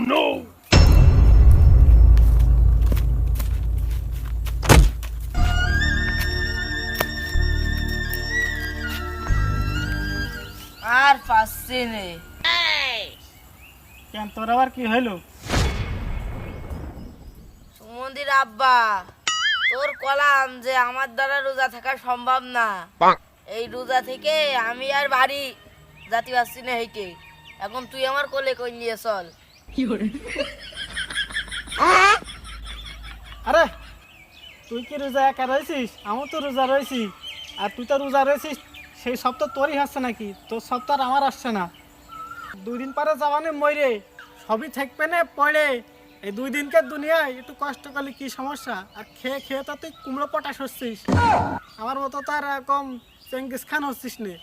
আর পাচ্ছি নে। কেন তোর আবার কি হইলো? সুমন্দির আব্বা, তোর কলাম যে আমার দ্বারা রোজা থাকা সম্ভব না, এই রোজা থেকে আমি আর বাড়ি যাতে পারছি না হেঁটে। এখন তুই আমার কোলে কই নিয়ে চল। আরে তুই কি রোজা একা রয়েছিস? আমি তো রোজা রয়েছি। আর তুই তো রোজা রয়েছিস, সেই সব তো তোরই আসছে নাকি? তোর সব তো আর আমার আসছে না। 2 দিন পরে যাওয়ানে মরে সবই থাকবে না পড়ে। এই 2 দিনকে দুনিয়ায় একটু কষ্ট করলে কি সমস্যা? আর খেয়ে খেয়ে তো তুই কুমড়ো পটাশ হচ্ছিস। আমার মতো তো আর এরকম চেঙ্গিস খান হচ্ছিস নে।